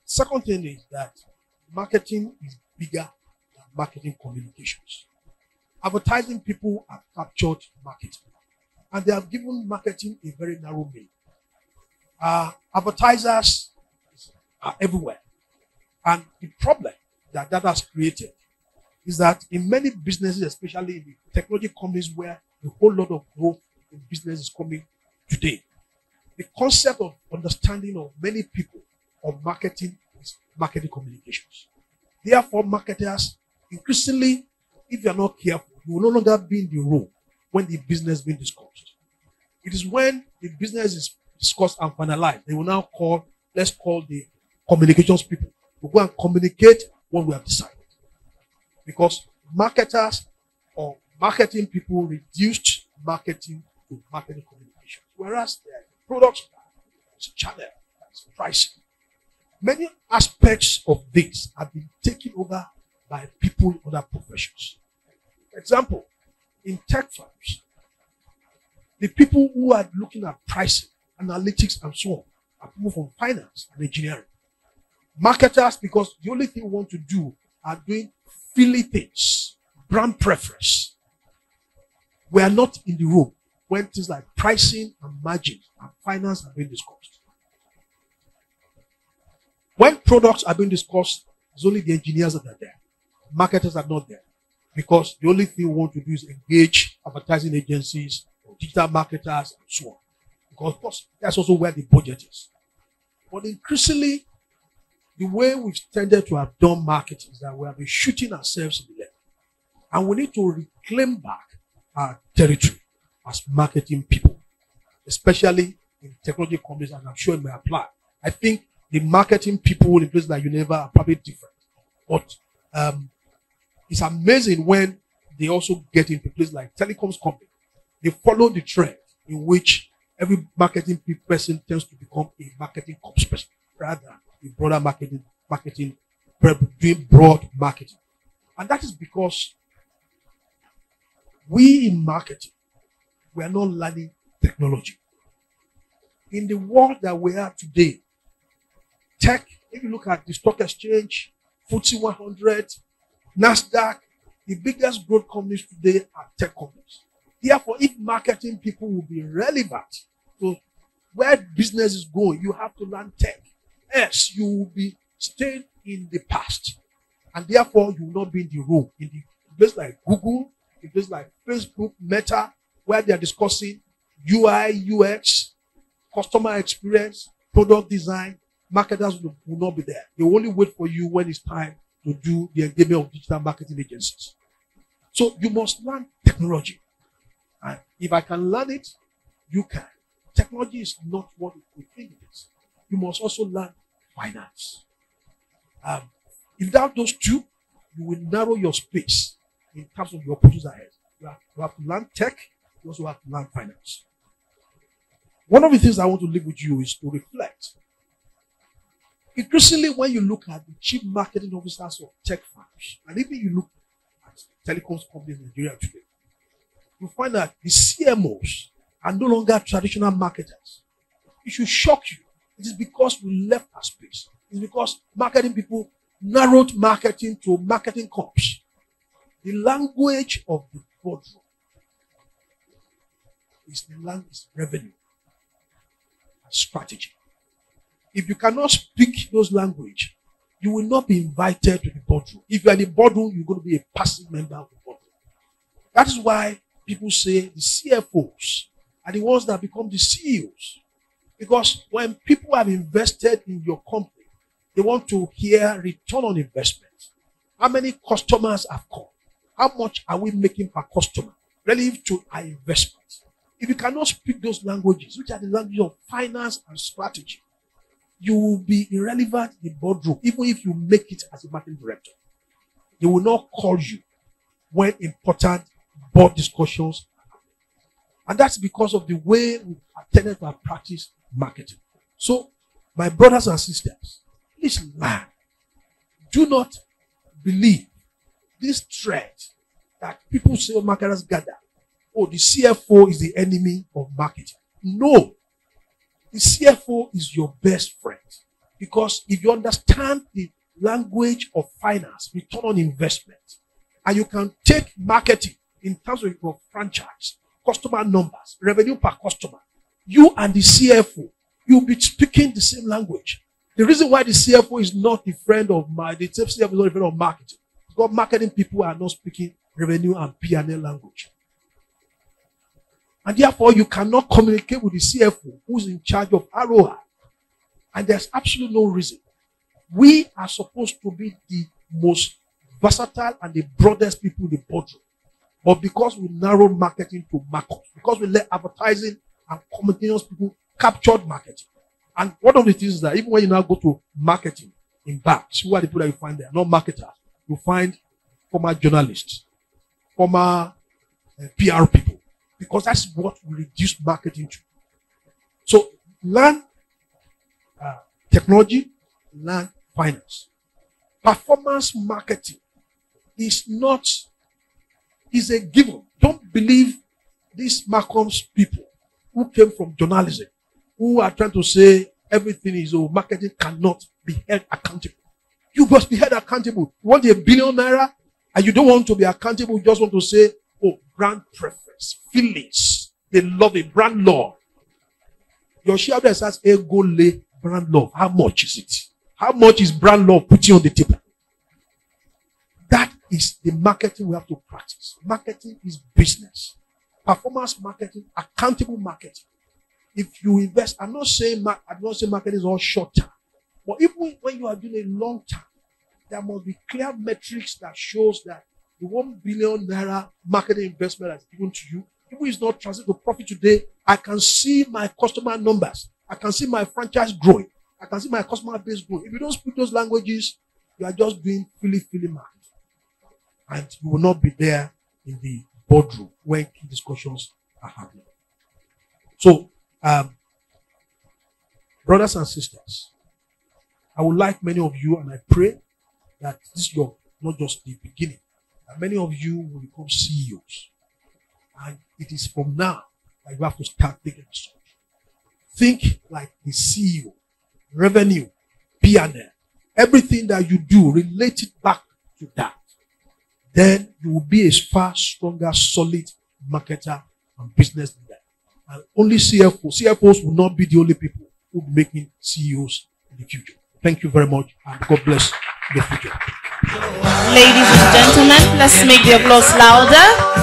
Second thing is that marketing is bigger than marketing communications. Advertising people have captured marketing, and they have given marketing a very narrow meaning. Advertisers are everywhere, and the problem that has created is that in many businesses, especially in the technology companies where a whole lot of growth in business is coming today, the concept of understanding of many people of marketing is marketing communications. Therefore, marketers increasingly, if you are not careful, you will no longer be in the room when the business is being discussed. It is when the business is discussed and finalized, they will now let's call the communications people to go and communicate what we have decided. Because marketers or marketing people reduced marketing to marketing communications, whereas the products, channel, pricing. Many aspects of this have been taken over by people in other professions. For example, in tech firms, the people who are looking at pricing, analytics, and so on are people from finance and engineering. Marketers, because the only thing we want to do are doing frilly things, brand preference. We are not in the room when things like pricing and margins and finance are being discussed. When products are being discussed, it's only the engineers that are there. Marketers are not there. Because the only thing we want to do is engage advertising agencies or digital marketers and so on. Because of course, that's also where the budget is. But increasingly, the way we've tended to have done marketing is that we have been shooting ourselves in the leg. And we need to reclaim back our territory as marketing people, especially in technology companies, and I'm sure it may apply. I think the marketing people in places like Unilever are probably different. But it's amazing when they also get into places like telecoms company. They follow the trend in which every marketing person tends to become a marketing comms person rather than a broader marketing, doing broad marketing. And that is because we in marketing, we are not learning technology. In the world that we are today, tech, if you look at the stock exchange, FTSE 100, NASDAQ, the biggest growth companies today are tech companies. Therefore, if marketing people will be relevant to where business is going, you have to learn tech. Else, you will be staying in the past. And therefore, you will not be in the room. In the place like Google, in place like Facebook, Meta, where they are discussing UI, UX, customer experience, product design, marketers will not be there. They will only wait for you when it's time to do the engagement of digital marketing agencies. So you must learn technology. And if I can learn it, you can. Technology is not what we think it is. You must also learn finance. Without those two, you will narrow your space in terms of your opportunities ahead. You have to learn tech, you also have to learn finance. One of the things I want to leave with you is to reflect. Increasingly, when you look at the chief marketing officers of tech firms, and even you look at telecoms companies in Nigeria today, you find that the CMOs are no longer traditional marketers. It should shock you. It is because we left our space. It's because marketing people narrowed marketing to marketing comps. The language of the boardroom is the language revenue and strategy. If you cannot speak those language, you will not be invited to the boardroom. If you are in the boardroom, you're going to be a passive member of the boardroom. That is why people say the CFOs are the ones that become the CEOs. Because when people have invested in your company, they want to hear return on investment. How many customers have come? How much are we making per customer relative to our investment? If you cannot speak those languages, which are the language of finance and strategy, you will be irrelevant in the boardroom, even if you make it as a marketing director. They will not call you when important board discussions are happening. And that's because of the way we attended to our practice marketing. So, my brothers and sisters, please learn. Do not believe this threat that people say marketers gather. Oh, the CFO is the enemy of marketing. No. The CFO is your best friend. Because if you understand the language of finance, return on investment, and you can take marketing in terms of your franchise, customer numbers, revenue per customer, you and the CFO, you'll be speaking the same language. The reason why the CFO is not the friend of the CFO is not a friend of marketing, because marketing people are not speaking revenue and P&L language. And therefore, you cannot communicate with the CFO who's in charge of ROI. And there's absolutely no reason. We are supposed to be the most versatile and the broadest people in the boardroom. But because we narrowed marketing to markups, because we let advertising and communications people captured marketing. And one of the things is that even when you now go to marketing in banks, who are the people that you find there? Not marketers. You find former journalists, former PR people, because that's what we reduce marketing to. So learn technology, learn finance. Performance marketing is a given. Don't believe these Malcolm's people who came from journalism, who are trying to say everything is, marketing cannot be held accountable. You must be held accountable. You want $1 billion and you don't want to be accountable, you just want to say, brand preference, feelings, they love it, brand love. Your shareholder says, Egole brand love. How much is it? How much is brand love putting on the table? That is the marketing we have to practice. Marketing is business. Performance marketing, accountable marketing. If you invest, I'm not saying marketing is all short term, but even when you are doing a long term, there must be clear metrics that shows that the $1 billion marketing investment that's given to you, even is not translated to profit today. I can see my customer numbers. I can see my franchise growing. I can see my customer base growing. If you don't speak those languages, you are just doing filly marketing. And you will not be there in the boardroom when key discussions are happening. So, brothers and sisters, I would like many of you, and I pray that this is not just the beginning, that many of you will become CEOs. And it is from now that you have to start thinking as such. Think like the CEO, revenue, P&L, everything that you do, relate it back to that. Then you will be a far stronger, solid marketer and business leader. And only CFOs will not be the only people who will be making CEOs in the future. Thank you very much, and God bless the future. Ladies and gentlemen, let's make the applause louder.